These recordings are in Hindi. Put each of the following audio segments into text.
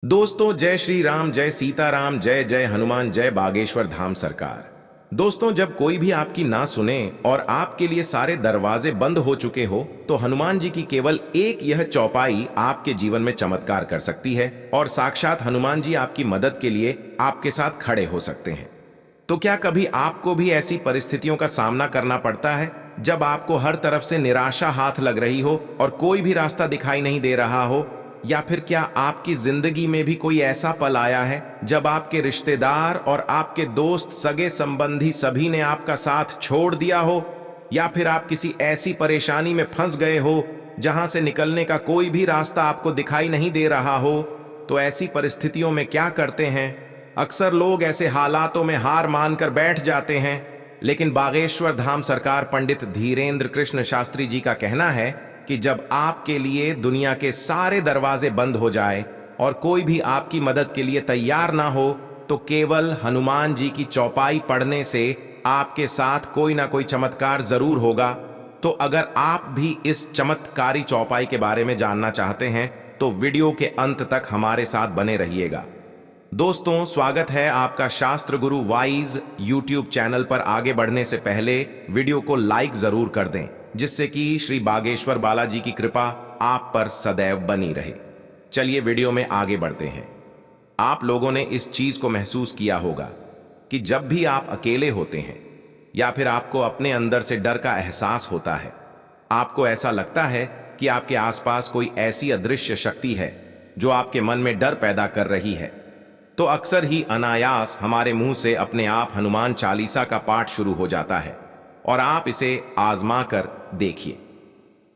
दोस्तों, जय श्री राम, जय सीताराम, जय जय हनुमान, जय बागेश्वर धाम सरकार। दोस्तों, जब कोई भी आपकी ना सुने और आपके लिए सारे दरवाजे बंद हो चुके हो, तो हनुमान जी की केवल एक यह चौपाई आपके जीवन में चमत्कार कर सकती है और साक्षात हनुमान जी आपकी मदद के लिए आपके साथ खड़े हो सकते हैं। तो क्या कभी आपको भी ऐसी परिस्थितियों का सामना करना पड़ता है जब आपको हर तरफ से निराशा हाथ लग रही हो और कोई भी रास्ता दिखाई नहीं दे रहा हो? या फिर क्या आपकी जिंदगी में भी कोई ऐसा पल आया है जब आपके रिश्तेदार और आपके दोस्त, सगे संबंधी सभी ने आपका साथ छोड़ दिया हो? या फिर आप किसी ऐसी परेशानी में फंस गए हो जहां से निकलने का कोई भी रास्ता आपको दिखाई नहीं दे रहा हो? तो ऐसी परिस्थितियों में क्या करते हैं? अक्सर लोग ऐसे हालातों में हार मानकर बैठ जाते हैं, लेकिन बागेश्वर धाम सरकार पंडित धीरेन्द्र कृष्ण शास्त्री जी का कहना है कि जब आपके लिए दुनिया के सारे दरवाजे बंद हो जाए और कोई भी आपकी मदद के लिए तैयार ना हो, तो केवल हनुमान जी की चौपाई पढ़ने से आपके साथ कोई ना कोई चमत्कार जरूर होगा। तो अगर आप भी इस चमत्कारी चौपाई के बारे में जानना चाहते हैं तो वीडियो के अंत तक हमारे साथ बने रहिएगा। दोस्तों, स्वागत है आपका शास्त्र गुरु वाइज यूट्यूब चैनल पर। आगे बढ़ने से पहले वीडियो को लाइक जरूर कर दें, जिससे कि श्री बागेश्वर बालाजी की कृपा आप पर सदैव बनी रहे। चलिए वीडियो में आगे बढ़ते हैं। आप लोगों ने इस चीज को महसूस किया होगा कि जब भी आप अकेले होते हैं या फिर आपको अपने अंदर से डर का एहसास होता है, आपको ऐसा लगता है कि आपके आसपास कोई ऐसी अदृश्य शक्ति है जो आपके मन में डर पैदा कर रही है, तो अक्सर ही अनायास हमारे मुंह से अपने आप हनुमान चालीसा का पाठ शुरू हो जाता है। और आप इसे आजमा कर देखिए।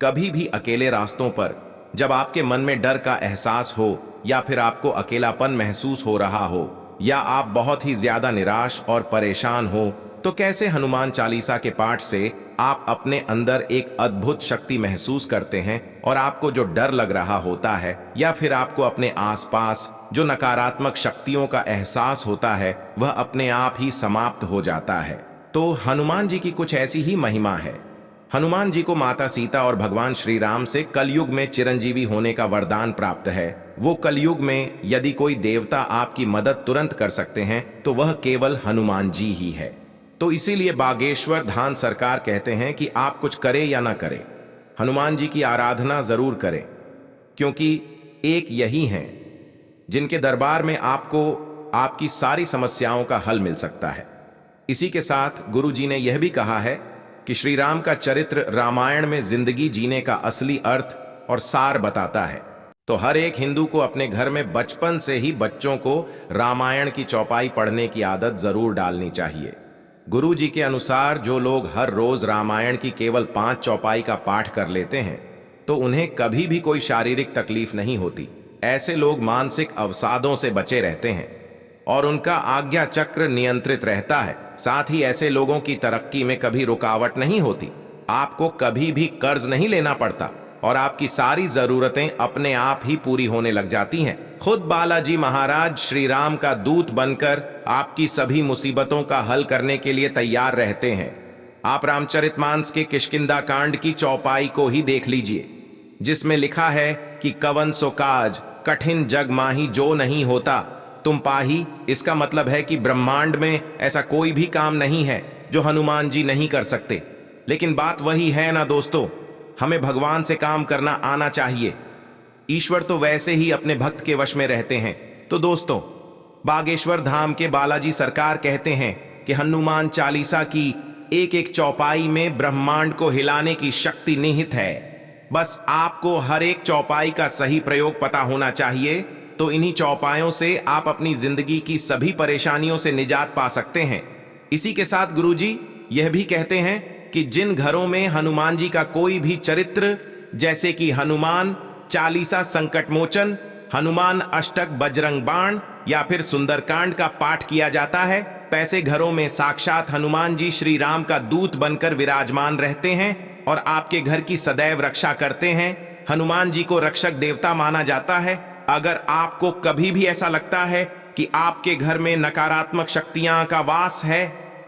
कभी भी अकेले रास्तों पर जब आपके मन में डर का एहसास हो या फिर आपको अकेलापन महसूस हो रहा हो या आप बहुत ही ज्यादा निराश और परेशान हो, तो कैसे हनुमान चालीसा के पाठ से आप अपने अंदर एक अद्भुत शक्ति महसूस करते हैं और आपको जो डर लग रहा होता है या फिर आपको अपने आसपास जो नकारात्मक शक्तियों का एहसास होता है, वह अपने आप ही समाप्त हो जाता है। तो हनुमान जी की कुछ ऐसी ही महिमा है। हनुमान जी को माता सीता और भगवान श्री राम से कलयुग में चिरंजीवी होने का वरदान प्राप्त है। वो कलयुग में यदि कोई देवता आपकी मदद तुरंत कर सकते हैं तो वह केवल हनुमान जी ही है। तो इसीलिए बागेश्वर धाम सरकार कहते हैं कि आप कुछ करें या ना करें, हनुमान जी की आराधना जरूर करें, क्योंकि एक यही हैं जिनके दरबार में आपको आपकी सारी समस्याओं का हल मिल सकता है। इसी के साथ गुरु जी ने यह भी कहा है कि श्री राम का चरित्र रामायण में जिंदगी जीने का असली अर्थ और सार बताता है। तो हर एक हिंदू को अपने घर में बचपन से ही बच्चों को रामायण की चौपाई पढ़ने की आदत जरूर डालनी चाहिए। गुरु जी के अनुसार जो लोग हर रोज रामायण की केवल 5 चौपाई का पाठ कर लेते हैं तो उन्हें कभी भी कोई शारीरिक तकलीफ नहीं होती। ऐसे लोग मानसिक अवसादों से बचे रहते हैं और उनका आज्ञा चक्र नियंत्रित रहता है। साथ ही ऐसे लोगों की तरक्की में कभी रुकावट नहीं होती। आपको कभी भी कर्ज नहीं लेना पड़ता और आपकी सारी जरूरतें अपने आप ही पूरी होने लग जाती हैं। खुद बालाजी महाराज श्री राम का दूत बनकर आपकी सभी मुसीबतों का हल करने के लिए तैयार रहते हैं। आप रामचरितमानस के किष्किंधा कांड की चौपाई को ही देख लीजिए, जिसमें लिखा है कि कवन सो काज कठिन जग माही जो नहीं होता तुम पाही। इसका मतलब है कि ब्रह्मांड में ऐसा कोई भी काम नहीं है जो हनुमान जी नहीं कर सकते। लेकिन बात वही है ना दोस्तों, हमें भगवान से काम करना आना चाहिए। ईश्वर तो वैसे ही अपने भक्त के वश में रहते हैं। तो दोस्तों, बागेश्वर धाम के बालाजी सरकार कहते हैं कि हनुमान चालीसा की एक एक चौपाई में ब्रह्मांड को हिलाने की शक्ति निहित है। बस आपको हर एक चौपाई का सही प्रयोग पता होना चाहिए। तो इन्हीं चौपायों से आप अपनी जिंदगी की सभी परेशानियों से निजात पा सकते हैं। इसी के साथ गुरुजी यह भी कहते हैं कि जिन घरों में हनुमान जी का कोई भी चरित्र, जैसे कि हनुमान चालीसा संकट मोचन, हनुमान अष्टक बजरंग बाण या फिर सुंदरकांड का पाठ किया जाता है, ऐसे घरों में साक्षात हनुमान जी श्री राम का दूत बनकर विराजमान रहते हैं और आपके घर की सदैव रक्षा करते हैं। हनुमान जी को रक्षक देवता माना जाता है। अगर आपको कभी भी ऐसा लगता है कि आपके घर में नकारात्मक शक्तियां का वास है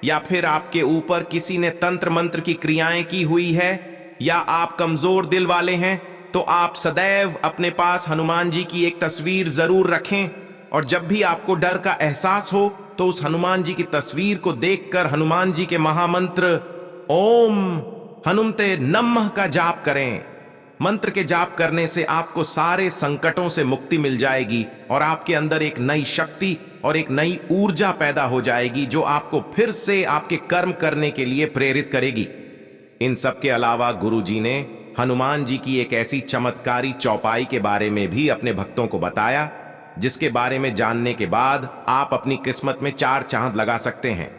या फिर आपके ऊपर किसी ने तंत्र मंत्र की क्रियाएं की हुई है या आप कमजोर दिल वाले हैं, तो आप सदैव अपने पास हनुमान जी की एक तस्वीर जरूर रखें, और जब भी आपको डर का एहसास हो तो उस हनुमान जी की तस्वीर को देखकर हनुमान जी के महामंत्र ओम हनुमते नमः का जाप करें। मंत्र के जाप करने से आपको सारे संकटों से मुक्ति मिल जाएगी और आपके अंदर एक नई शक्ति और एक नई ऊर्जा पैदा हो जाएगी, जो आपको फिर से आपके कर्म करने के लिए प्रेरित करेगी। इन सब के अलावा गुरु जी ने हनुमान जी की एक ऐसी चमत्कारी चौपाई के बारे में भी अपने भक्तों को बताया, जिसके बारे में जानने के बाद आप अपनी किस्मत में 4 चांद लगा सकते हैं।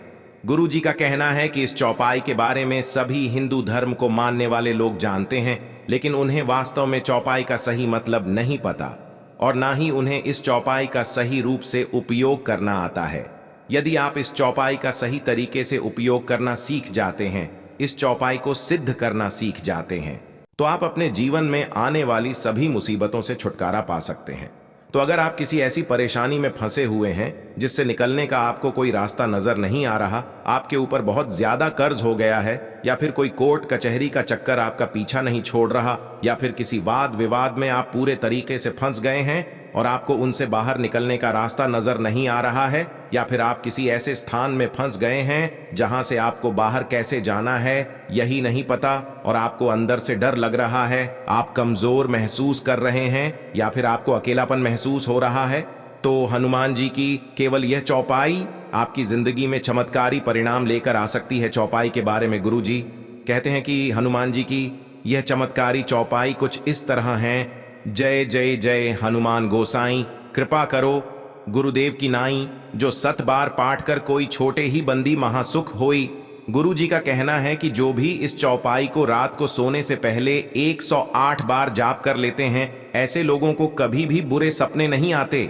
गुरु जी का कहना है कि इस चौपाई के बारे में सभी हिंदू धर्म को मानने वाले लोग जानते हैं, लेकिन उन्हें वास्तव में चौपाई का सही मतलब नहीं पता, और ना ही उन्हें इस चौपाई का सही रूप से उपयोग करना आता है। यदि आप इस चौपाई का सही तरीके से उपयोग करना सीख जाते हैं, इस चौपाई को सिद्ध करना सीख जाते हैं, तो आप अपने जीवन में आने वाली सभी मुसीबतों से छुटकारा पा सकते हैं। तो अगर आप किसी ऐसी परेशानी में फंसे हुए हैं जिससे निकलने का आपको कोई रास्ता नजर नहीं आ रहा, आपके ऊपर बहुत ज्यादा कर्ज हो गया है, या फिर कोई कोर्ट कचहरी का चक्कर आपका पीछा नहीं छोड़ रहा, या फिर किसी वाद विवाद में आप पूरे तरीके से फंस गए हैं और आपको उनसे बाहर निकलने का रास्ता नजर नहीं आ रहा है, या फिर आप किसी ऐसे स्थान में फंस गए हैं जहां से आपको बाहर कैसे जाना है यही नहीं पता, और आपको अंदर से डर लग रहा है, आप कमजोर महसूस कर रहे हैं, या फिर आपको अकेलापन महसूस हो रहा है, तो हनुमान जी की केवल यह चौपाई आपकी जिंदगी में चमत्कारी परिणाम लेकर आ सकती है। चौपाई के बारे में गुरु जी कहते हैं कि हनुमान जी की यह चमत्कारी चौपाई कुछ इस तरह है। जय जय जय हनुमान गोसाई, कृपा करो गुरुदेव की नाई, जो 7 बार पाठ कर कोई छोटे ही बंदी महासुख होई। गुरु जी का कहना है कि जो भी इस चौपाई को रात को सोने से पहले 108 बार जाप कर लेते हैं, ऐसे लोगों को कभी भी बुरे सपने नहीं आते,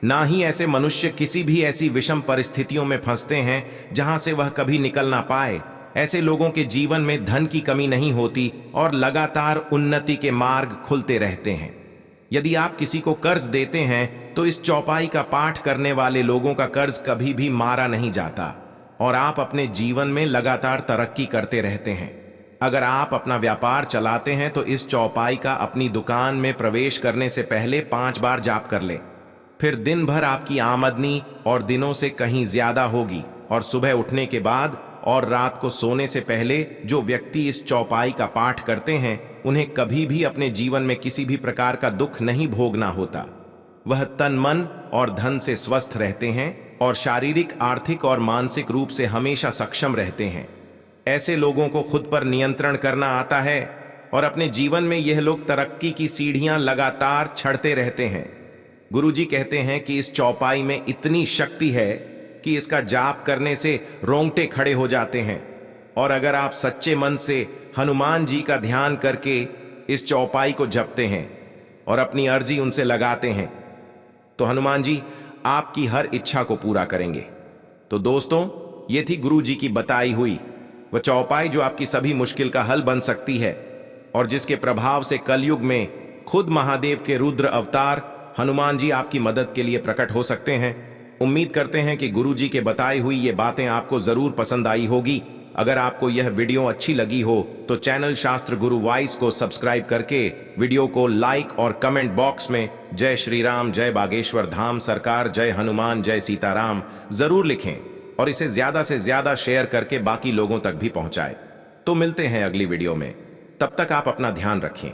ना ही ऐसे मनुष्य किसी भी ऐसी विषम परिस्थितियों में फंसते हैं जहां से वह कभी निकल ना पाए। ऐसे लोगों के जीवन में धन की कमी नहीं होती और लगातार उन्नति के मार्ग खुलते रहते हैं। यदि आप किसी को कर्ज देते हैं तो इस चौपाई का पाठ करने वाले लोगों का कर्ज कभी भी मारा नहीं जाता और आप अपने जीवन में लगातार तरक्की करते रहते हैं। अगर आप अपना व्यापार चलाते हैं तो इस चौपाई का अपनी दुकान में प्रवेश करने से पहले 5 बार जाप कर लें। फिर दिन भर आपकी आमदनी और दिनों से कहीं ज्यादा होगी, और सुबह उठने के बाद और रात को सोने से पहले जो व्यक्ति इस चौपाई का पाठ करते हैं, उन्हें कभी भी अपने जीवन में किसी भी प्रकार का दुख नहीं भोगना होता। वह तन मन और धन से स्वस्थ रहते हैं और शारीरिक, आर्थिक और मानसिक रूप से हमेशा सक्षम रहते हैं। ऐसे लोगों को खुद पर नियंत्रण करना आता है और अपने जीवन में यह लोग तरक्की की सीढ़ियां लगातार चढ़ते रहते हैं। गुरुजी कहते हैं कि इस चौपाई में इतनी शक्ति है कि इसका जाप करने से रोंगटे खड़े हो जाते हैं, और अगर आप सच्चे मन से हनुमान जी का ध्यान करके इस चौपाई को जपते हैं और अपनी अर्जी उनसे लगाते हैं, तो हनुमान जी आपकी हर इच्छा को पूरा करेंगे। तो दोस्तों, ये थी गुरु जी की बताई हुई वह चौपाई जो आपकी सभी मुश्किल का हल बन सकती है, और जिसके प्रभाव से कलयुग में खुद महादेव के रुद्र अवतार हनुमान जी आपकी मदद के लिए प्रकट हो सकते हैं। उम्मीद करते हैं कि गुरु जी के बताई हुई ये बातें आपको जरूर पसंद आई होगी। अगर आपको यह वीडियो अच्छी लगी हो तो चैनल शास्त्र गुरु वॉइस को सब्सक्राइब करके वीडियो को लाइक और कमेंट बॉक्स में जय श्री राम, जय बागेश्वर धाम सरकार, जय हनुमान, जय सीताराम जरूर लिखें, और इसे ज्यादा से ज्यादा शेयर करके बाकी लोगों तक भी पहुंचाएं। तो मिलते हैं अगली वीडियो में, तब तक आप अपना ध्यान रखें।